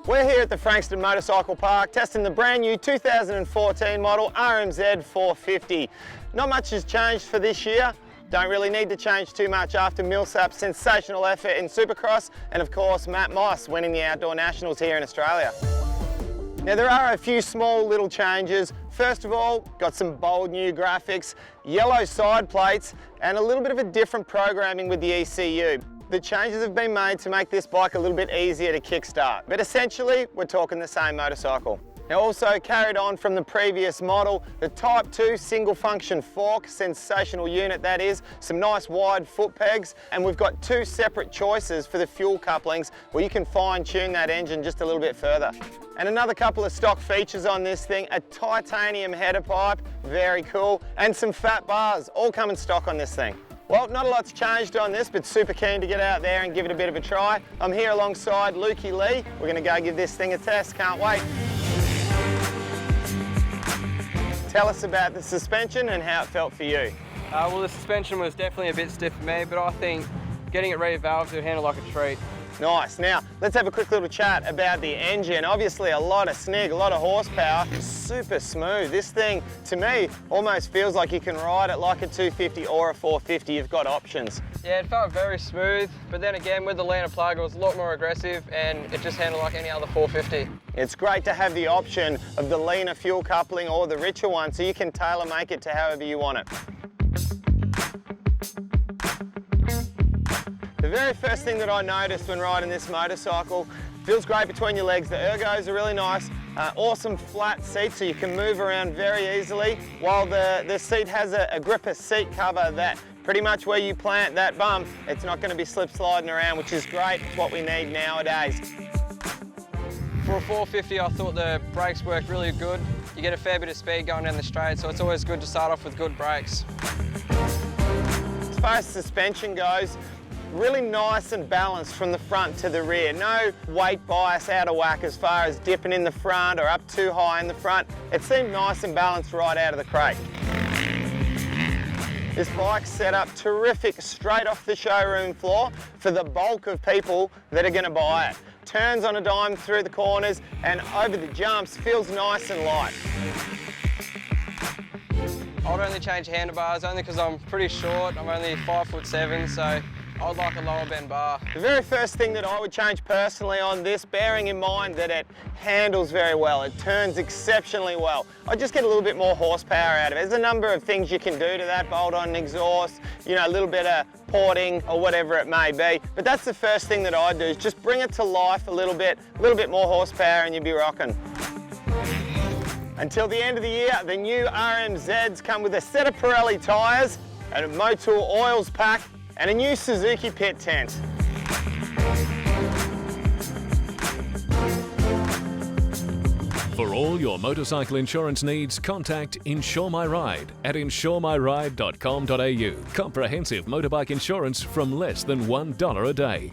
We're here at the Frankston Motorcycle Park testing the brand new 2014 model RMZ 450. Not much has changed for this year. Don't really need to change too much after Millsap's sensational effort in Supercross and of course Matt Moss winning the Outdoor Nationals here in Australia. Now there are a few small little changes. First of all, got some bold new graphics, yellow side plates and a little bit of a different programming with the ECU. The changes have been made to make this bike a little bit easier to kickstart, but essentially we're talking the same motorcycle. Now also carried on from the previous model, the Type 2 single function fork, sensational unit that is, some nice wide foot pegs, and we've got two separate choices for the fuel couplings where you can fine tune that engine just a little bit further. And another couple of stock features on this thing, a titanium header pipe, very cool, and some fat bars, all come in stock on this thing. Well, not a lot's changed on this, but super keen to get out there and give it a bit of a try. I'm here alongside Lukey Lee. We're going to go give this thing a test, can't wait. Tell us about the suspension and how it felt for you. Well, the suspension was definitely a bit stiff for me, but I think getting it re-valved will handle like a treat. Nice. Now, let's have a quick little chat about the engine. Obviously a lot of snig, a lot of horsepower, super smooth. This thing, to me, almost feels like you can ride it like a 250 or a 450. You've got options. Yeah, it felt very smooth, but then again, with the leaner plug, it was a lot more aggressive and it just handled like any other 450. It's great to have the option of the leaner fuel coupling or the richer one, so you can tailor make it to however you want it. The very first thing that I noticed when riding this motorcycle, feels great between your legs. The ergos are really nice, awesome flat seat so you can move around very easily, while the seat has a gripper seat cover that pretty much where you plant that bump, it's not going to be slip sliding around, which is great. It's what we need nowadays. For a 450, I thought the brakes worked really good. You get a fair bit of speed going down the straight, so it's always good to start off with good brakes. As far as suspension goes, really nice and balanced from the front to the rear. No weight bias out of whack as far as dipping in the front or up too high in the front. It seemed nice and balanced right out of the crate. This bike's set up terrific straight off the showroom floor for the bulk of people that are going to buy it. Turns on a dime through the corners and over the jumps, feels nice and light. I'd only change handlebars only because I'm pretty short. I'm only 5'7", so I'd like a lower bend bar. The very first thing that I would change personally on this, bearing in mind that it handles very well, it turns exceptionally well, I'd just get a little bit more horsepower out of it. There's a number of things you can do to that, bolt-on exhaust, you know, a little bit of porting or whatever it may be. But that's the first thing that I'd do, is just bring it to life a little bit more horsepower and you'd be rocking. Until the end of the year, the new RMZs come with a set of Pirelli tyres, and a Motul oils pack, and a new Suzuki pit tent. For all your motorcycle insurance needs, contact Insuremyride at insuremyride.com.au. Comprehensive motorbike insurance from less than $1 a day.